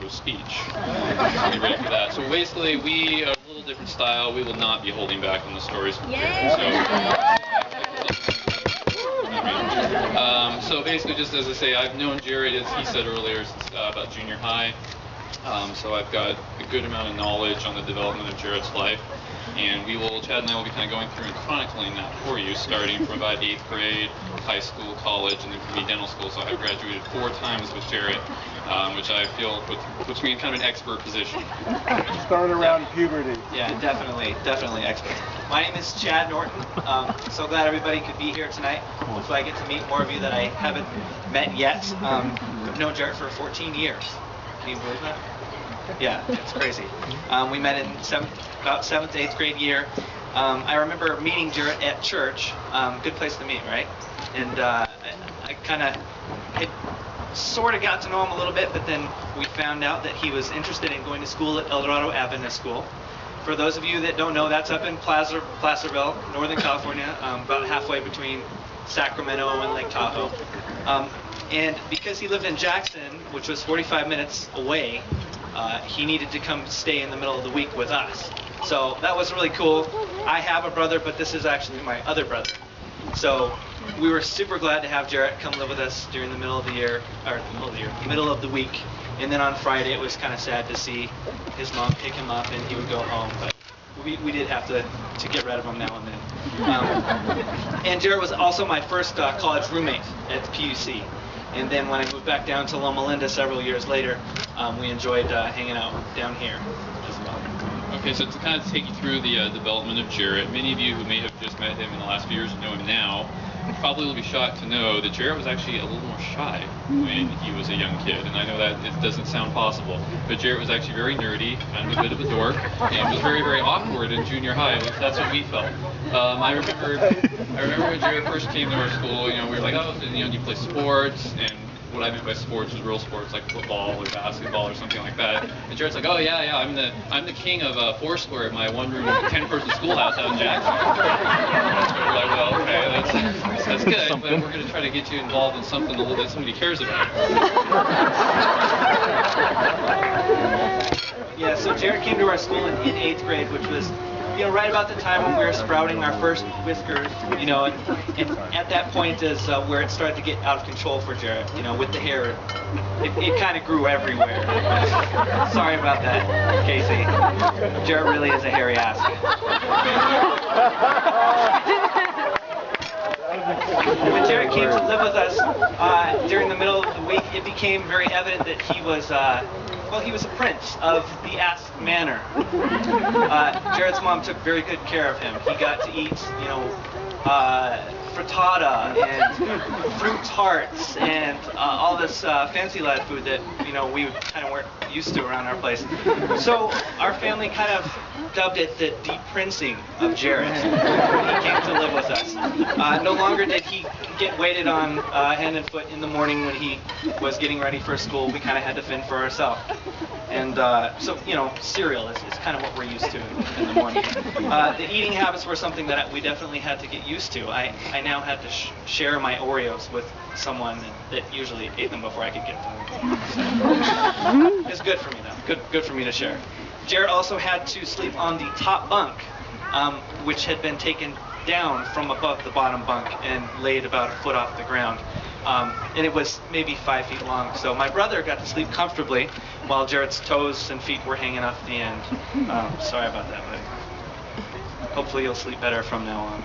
into a speech. So be ready for that. So basically, we are a little different style. We will not be holding back on the stories from Jerhet. So basically, just as I say, I've known Jerhet, as he said earlier, since about junior high. So I've got a good amount of knowledge on the development of Jerhet's life. And Chad and I will be kind of going through and chronicling that for you, starting from about 8th grade, high school, college, and then for me, dental school. So I've graduated 4 times with Jerhet, which I feel puts me in kind of an expert position. Start around puberty. Yeah, definitely expert. My name is Chad Norton. So glad everybody could be here tonight. Hopefully I get to meet more of you that I haven't met yet. I've known Jerhet for 14 years. Can you believe that? Yeah, it's crazy. We met in about 7th, 8th grade year. I remember meeting Jerhet at church. Good place to meet, right? And I kind of sort of got to know him a little bit, but then we found out that he was interested in going to school at El Dorado Adventist School. For those of you that don't know, that's up in Placerville, Northern California, about halfway between Sacramento and Lake Tahoe. And because he lived in Jackson, which was 45 minutes away, he needed to come stay in the middle of the week with us. So that was really cool. I have a brother, but this is actually my other brother. So we were super glad to have Jerhet come live with us during the middle of the year, middle of the week. And then on Friday, it was kind of sad to see his mom pick him up and he would go home. But we did have to get rid of him now and then. And Jerhet was also my first college roommate at PUC. And then when I moved back down to Loma Linda several years later, we enjoyed hanging out down here as well. Okay, so to kind of take you through the development of Jerhet, many of you who may have just met him in the last few years and know him now probably will be shocked to know that Jerhet was actually a little more shy when he was a young kid. And I know that it doesn't sound possible, but Jerhet was actually very nerdy, kind of a bit of a dork, and was very, very awkward in junior high. At least that's what we felt. I remember when Jerhet first came to our school, we were like, oh, do you play sports? And what I meant by sports was real sports like football or basketball or something like that. And Jerhet's like, oh yeah, I'm the king of Foursquare at my one-room 10-person schoolhouse out in Jackson. We're like, well, okay, that's good, but we're going to try to get you involved in something that somebody cares about. Yeah, so Jerhet came to our school in 8th grade, which was right about the time when we were sprouting our first whiskers, and at that point is where it started to get out of control for Jerhet, with the hair. It kind of grew everywhere. Sorry about that, Kacie. Jerhet really is a hairy ass. When Jerhet came to live with us during the middle of the week, it became very evident that he was he was a prince of the Ask Manor. Jerhet's mom took very good care of him. He got to eat, frittata and fruit tarts and all this fancy lad food that we kind of weren't used to around our place. So our family kind of dubbed it the de-princing of Jerhet. He came to live with us. No longer did he get waited on hand and foot in the morning when he was getting ready for school. We kind of had to fend for ourselves. And so, cereal is kind of what we're used to in the morning. The eating habits were something that we definitely had to get used to. I now had to share my Oreos with someone that usually ate them before I could get them. It's good for me, though. Good for me to share. Jerhet also had to sleep on the top bunk, which had been taken down from above the bottom bunk and laid about a foot off the ground. And it was maybe 5 feet long. So my brother got to sleep comfortably while Jerhet's toes and feet were hanging off the end. Sorry about that, but hopefully you'll sleep better from now on.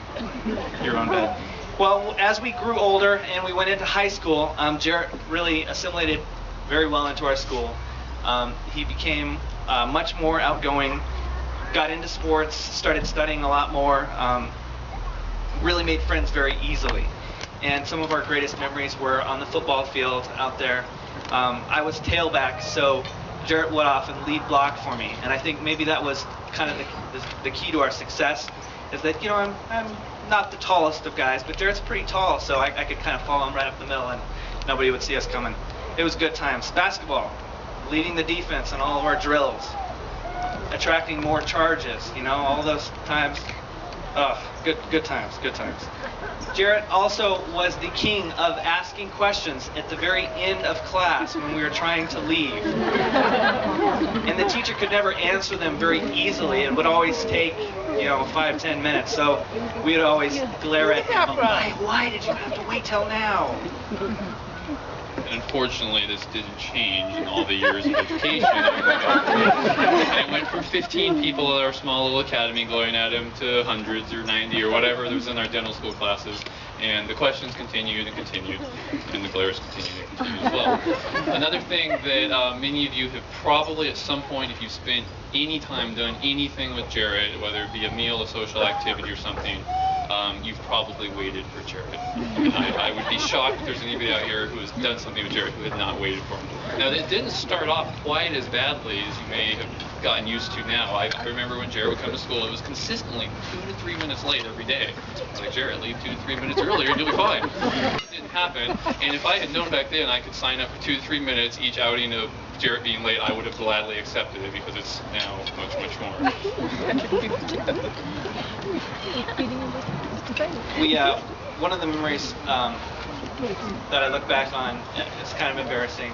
Your own bed. Well, as we grew older and we went into high school, Jerhet really assimilated very well into our school. He became much more outgoing, got into sports, started studying a lot more, really made friends very easily. And some of our greatest memories were on the football field out there. I was tailback, so Jerhet would often lead block for me. And I think maybe that was kind of the key to our success, is that, I'm not the tallest of guys, but Jerhet's pretty tall, so I could kind of follow him right up the middle and nobody would see us coming. It was good times. Basketball, leading the defense on all of our drills, attracting more charges, all those times. Oh, good times. Jerhet also was the king of asking questions at the very end of class when we were trying to leave. could never answer them very easily. It would always take, 5-10 minutes. So we would always glare at him. Why did you have to wait till now? And unfortunately, this didn't change in all the years of education. And it went from 15 people at our small little academy glowing at him to hundreds or 90 or whatever that was in our dental school classes. And the questions continued and continued, and the glares continued and continued as well. Another thing that many of you have probably at some point, if you've spent any time doing anything with Jerhet, whether it be a meal, a social activity, or something, you've probably waited for Jerhet. And I would be shocked if there's anybody out here who has done something with Jerhet who had not waited for him. Now, it didn't start off quite as badly as you may have gotten used to now. I remember when Jerhet would come to school, it was consistently 2 to 3 minutes late every day. It's like, Jerhet, leave 2 to 3 minutes earlier and you'll be fine. It didn't happen. And if I had known back then I could sign up for 2 to 3 minutes each outing of Jerhet being late, I would have gladly accepted it because it's now much, much more. One of the memories that I look back on, it's kind of embarrassing.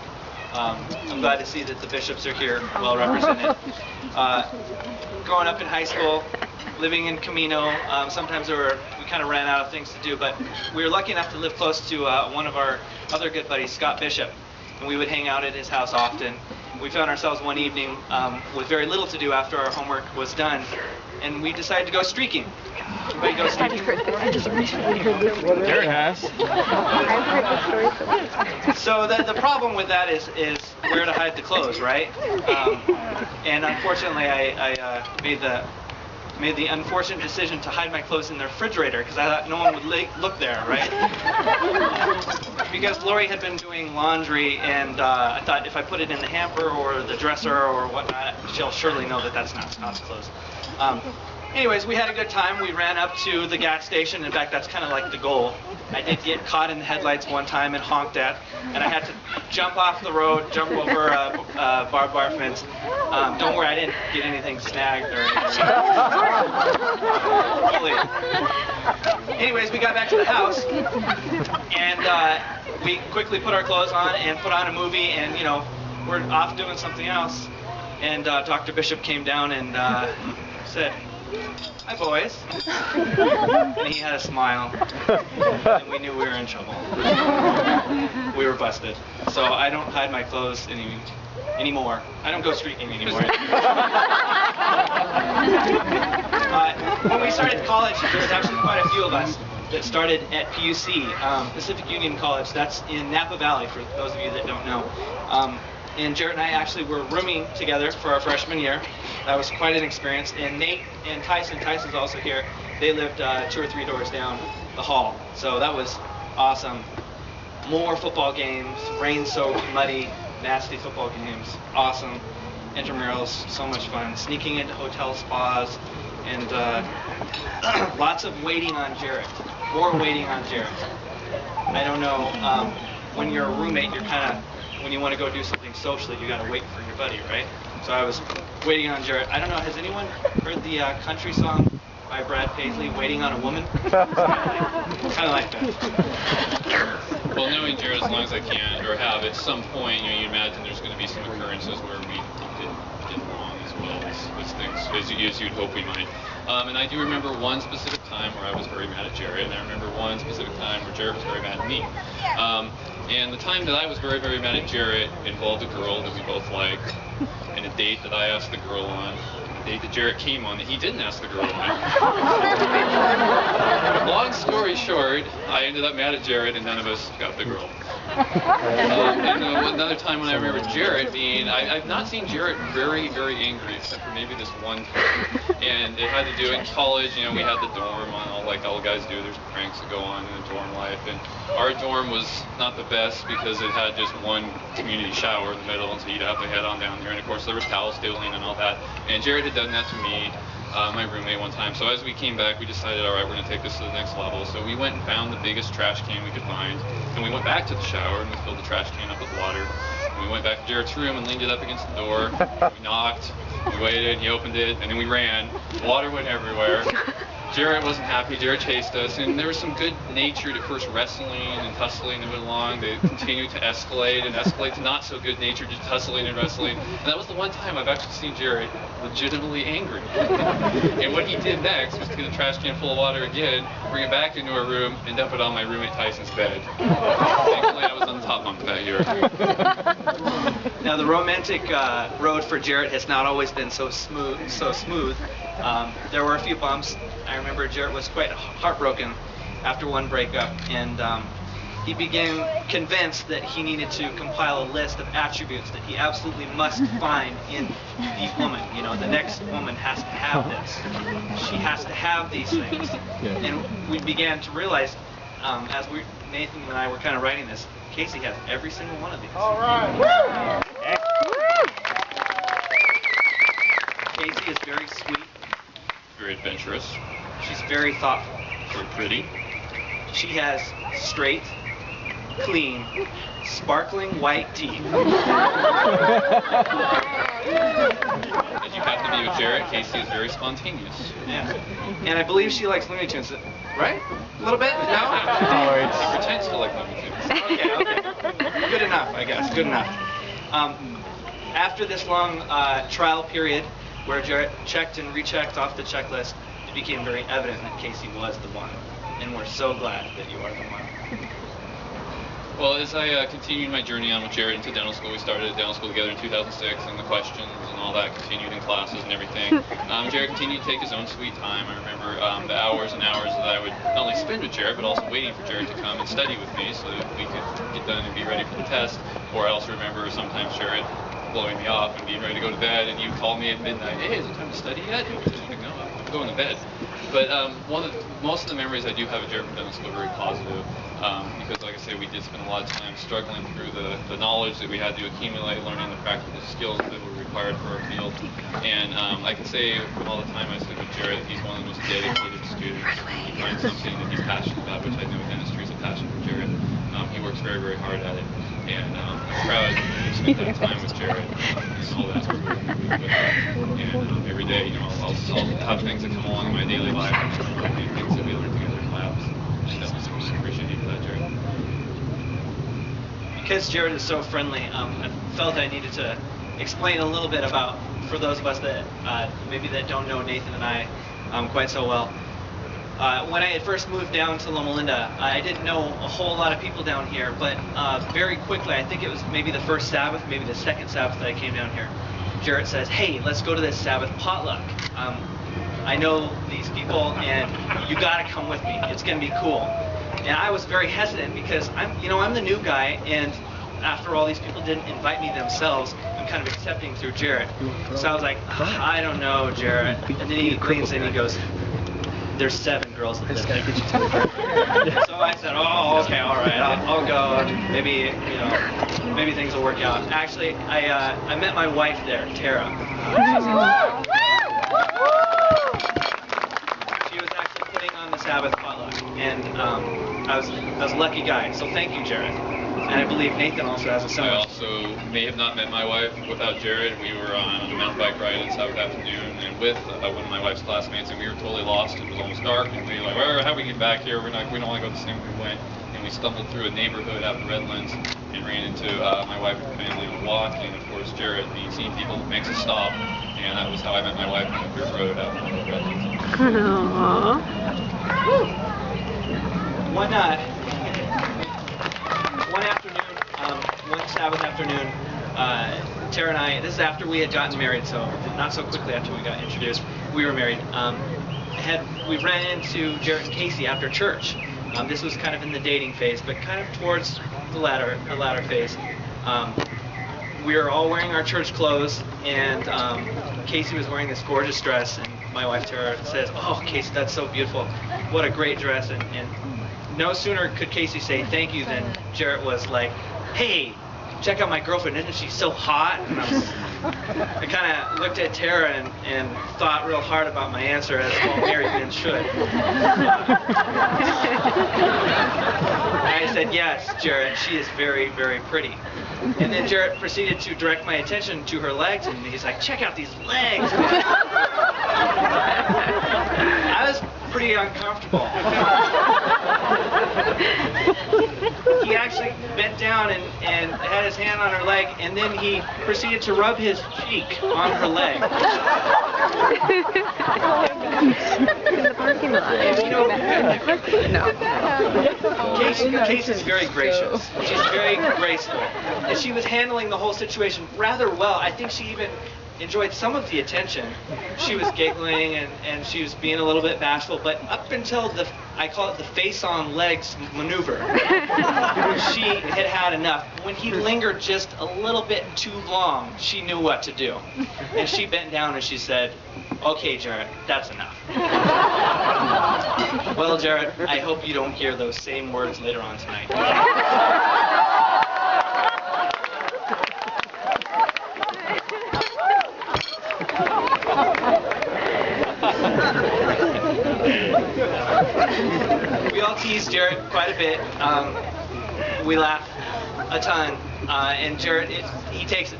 I'm glad to see that the bishops are here, well represented. Growing up in high school, living in Camino, sometimes we kind of ran out of things to do, but we were lucky enough to live close to one of our other good buddies, Scott Bishop, and we would hang out at his house often. We found ourselves one evening with very little to do after our homework was done, and we decided to go streaking. Anybody go streaking? I just recently heard this. There has. I've heard the story. So the problem with that is where to hide the clothes, right? And unfortunately, I made the unfortunate decision to hide my clothes in the refrigerator because I thought no one would look there, right? Because Lori had been doing laundry, and I thought if I put it in the hamper or the dresser or whatnot, she'll surely know that that's not Scott's clothes. Anyways, we had a good time. We ran up to the gas station. In fact, that's kind of like the goal. I did get caught in the headlights one time and honked at, and I had to jump off the road, jump over a barbed wire fence. Don't worry, I didn't get anything snagged or anything. Anyways, we got back to the house, and we quickly put our clothes on and put on a movie, and we're off doing something else. And Dr. Bishop came down and said, "Hi, boys." And he had a smile, and we knew we were in trouble. We were busted. So I don't hide my clothes anymore. I don't go streaking anymore. When we started college, there was actually quite a few of us that started at PUC, Pacific Union College. That's in Napa Valley, for those of you that don't know. And Jerhet and I actually were rooming together for our freshman year. That was quite an experience. And Nate and Tyson's also here, they lived 2 or 3 doors down the hall. So that was awesome. More football games, rain-soaked, muddy, nasty football games. Awesome. Intramurals, so much fun. Sneaking into hotel spas, and lots of waiting on Jerhet. More waiting on Jerhet. I don't know, when you're a roommate, you're kind of, when you want to go do something socially, you got to wait for your buddy, right? So I was waiting on Jerhet. I don't know, has anyone heard the country song by Brad Paisley, "Waiting on a Woman"? Kind of like that. Well, knowing Jerhet as long as I can, or have at some point, you imagine there's going to be some occurrences where we did wrong as well as things as you'd hope we might. And I do remember one specific time where I was very mad at Jerhet, and I remember one specific time where Jerhet was very mad at me. And the time that I was very, very mad at Jerhet involved a girl that we both liked, and a date that I asked the girl on, a date that Jerhet came on that he didn't ask the girl on. Long story short, I ended up mad at Jerhet, and none of us got the girl. And another time when I remember Jerhet being, I've not seen Jerhet very, very angry, except for maybe this one time. And it had to do in college, we had the dorm on, all guys do, there's pranks that go on in the dorm life. And our dorm was not the best because it had just one community shower in the middle, and so you'd have to head on down there. And of course there was towel stealing and all that. And Jerhet had done that to me, my roommate, one time. So as we came back, we decided, all right, we're going to take this to the next level. So we went and found the biggest trash can we could find, and we went back to the shower and we filled the trash can up with water. And we went back to Jerhet's room and leaned it up against the door. We knocked, we waited, he opened it, and then we ran. Water went everywhere. Jerhet wasn't happy. Jerhet chased us, and there was some good natured at first wrestling and tussling and went along. They continued to escalate to not so good natured, just tussling and wrestling. And that was the one time I've actually seen Jerhet legitimately angry. And what he did next was to get a trash can full of water again, bring it back into our room, and dump it on my roommate Tyson's bed. Thankfully, I was on the top bunk that year. Now the romantic road for Jerhet has not always been so smooth. There were a few bumps. I remember Jerhet was quite heartbroken after one breakup, and he became convinced that he needed to compile a list of attributes that he absolutely must find in the woman. You know, the next woman has to have this. She has to have these things. And we began to realize, as Nathan and I were kind of writing this, Kacie has every single one of these. All right. Kacie is very sweet. Very adventurous. She's very thoughtful. Very pretty. She has straight, clean, sparkling white teeth. As you have to be with Jerhet, Kacie is very spontaneous. Yeah. And I believe she likes Looney Tunes, right? A little bit? No? She pretends to like Looney Tunes. Okay. Good enough, I guess. Good enough. After this long trial period where Jerhet checked and rechecked off the checklist, it became very evident that Kacie was the one. And we're so glad that you are the one. Well, as I continued my journey on with Jerhet into dental school, we started at dental school together in 2006, and the questions and all that continued in classes and everything. Jerhet continued to take his own sweet time. I remember the hours and hours that I would not only spend with Jerhet, but also waiting for Jerhet to come and study with me so that we could get done and be ready for the test. Or I also remember sometimes Jerhet blowing me off and being ready to go to bed, and you call me at midnight, hey, is it time to study yet? And I'm like, no, I'm going to bed. But most of the memories I do have of Jerhet from dental school are very positive, because like I say, we did spend a lot of time struggling through the knowledge that we had to accumulate, learning the practical skills that were required for our field. And I can say from all the time I spent with Jerhet, he's one of the most dedicated students. He finds something that he's passionate about, which I know dentistry is a passion for Jerhet. He works very, very hard at it. And I'm proud to spend that time with Jerhet and all that sort of work. And every day, you know, I'll have things that come along in my daily life, and things that we learn together in labs. And definitely appreciate you for that, Jerhet. Because Jerhet is so friendly, I felt I needed to explain a little bit about, for those of us that maybe that don't know Nathan and I quite so well. When I had first moved down to Loma Linda, I didn't know a whole lot of people down here, but very quickly, I think it was maybe the first Sabbath, maybe the second Sabbath that I came down here, Jerhet says, hey, let's go to this Sabbath potluck. I know these people, and you gotta come with me. It's gonna be cool. And I was very hesitant because I'm the new guy, and after all, these people didn't invite me themselves. I'm kind of accepting through Jerhet. So I was like, I don't know, Jerhet. And then he leans in and he goes, there's 7 girls that live there. So I said, oh, okay, all right, I'll go, and maybe things will work out. Actually, I met my wife there, Tara. She was actually putting on the Sabbath potluck, and I was a lucky guy. So thank you, Jerhet. And I believe Nathan also has a son. I also may have not met my wife without Jerhet. We were on a mountain bike ride on Sabbath afternoon, and with one of my wife's classmates, and we were totally lost. It was almost dark, and we were like, well, how do we get back here? We don't want to go the same way we went. And we stumbled through a neighborhood out in Redlands and ran into my wife and family on a walk. And of course, Jerhet, being seeing people, makes a stop, and that was how I met my wife on the dirt road out in Redlands. Aww. One afternoon, one Sabbath afternoon, Tara and I, this is after we had gotten married, so not so quickly after we got introduced, we were married. We ran into Jerhet and Kacie after church. This was kind of in the dating phase, but kind of towards the latter phase. We were all wearing our church clothes, and Kacie was wearing this gorgeous dress, and my wife Tara says, oh, Kacie, that's so beautiful. What a great dress. And no sooner could Kacie say thank you than Jerhet was like, hey, check out my girlfriend, isn't she so hot? And I kind of looked at Tara and thought real hard about my answer, as all married men should. I said, yes, Jerhet, she is very, very pretty. And then Jerhet proceeded to direct my attention to her legs, and he's like, check out these legs, man. pretty uncomfortable. He actually bent down and had his hand on her leg, and then he proceeded to rub his cheek on her leg. In the parking lot. You know, No. Casey's very gracious. She's very graceful. And she was handling the whole situation rather well. I think she even enjoyed some of the attention. She was giggling and she was being a little bit bashful, but up until I call it the face-on legs maneuver, she had had enough. When he lingered just a little bit too long, she knew what to do. And she bent down and she said, "Okay, Jerhet, that's enough." Well, Jerhet, I hope you don't hear those same words later on tonight. We all tease Jerhet quite a bit. We laugh a ton, and Jerhet, he takes it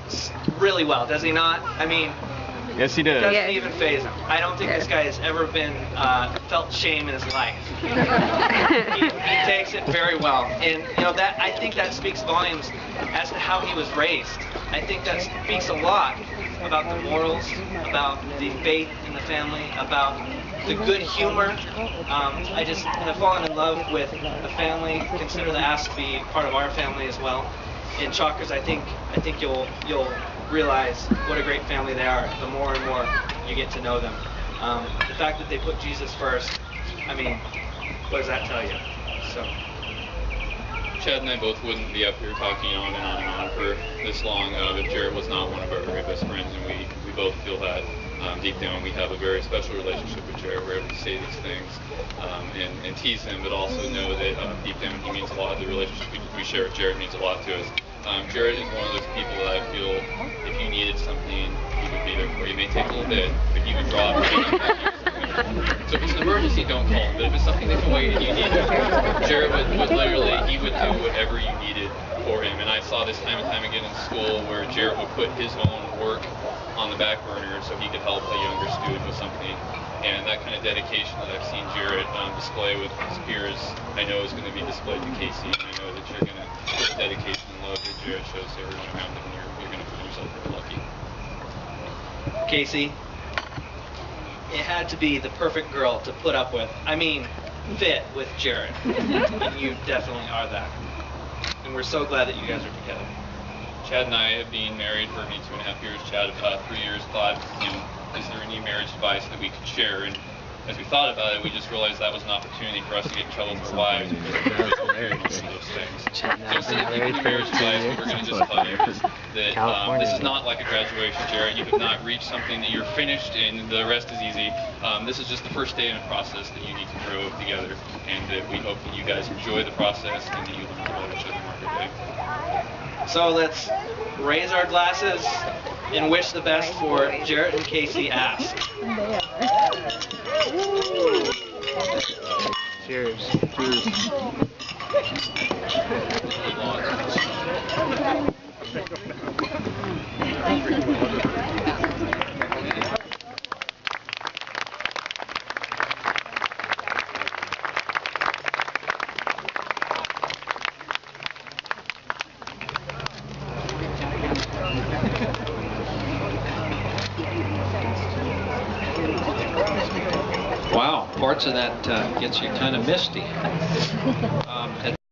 really well, does he not? I mean, Yes, he does. doesn't even faze him. I don't think this guy has ever been felt shame in his life. He takes it very well, and you know that I think that speaks volumes as to how he was raised. I think that speaks a lot about the morals, about the faith in the family, about the good humor. I just have fallen in love with the family. Consider the Ass to be part of our family as well. And Chalkers, I think you'll realize what a great family they are the more and more you get to know them. The fact that they put Jesus first, I mean, what does that tell you? So. Chad and I both wouldn't be up here talking on and on and on for this long if Jerhet was not one of our very best friends, and we both feel that deep down we have a very special relationship with Jerhet. We're able to say these things and tease him, but also know that deep down he means a lot. The relationship we share with Jerhet means a lot to us. Jerhet is one of those people that I feel if you needed something, he would be there for you. It may take a little bit, but he would drop it. So if it's an emergency, don't call him. But if it's something that can wait and you need it, Jerhet would literally, he would do whatever you needed for him. And I saw this time and time again in school where Jerhet would put his own work on the back burner so he could help a younger student with something. And that kind of dedication that I've seen Jerhet display with his peers, I know is going to be displayed to Kacie. And I know that you're going to put the dedication and love that Jerhet shows to everyone around him, and you're going to find yourself very lucky. Kacie, it had to be the perfect girl to put up with. I mean, fit with Jerhet. And you definitely are that. And we're so glad that you guys are together. Chad and I have been married for 2.5 years. Chad, 3 years, thought, is there any marriage advice that we could share? And as we thought about it, we just realized that was an opportunity for us to get in trouble with our wives because we were most of those things. So instead of giving you marriage advice, what we're going to just tell you is that this is not like a graduation, Jerhet. You have not reached something that you're finished and the rest is easy. This is just the first day in a process that you need to grow together, and that we hope that you guys enjoy the process and that you learn to love each other more every day. So let's raise our glasses and wish the best for Jerhet and Kacie Ask. Cheers. Wow, parts of that gets you kind of misty.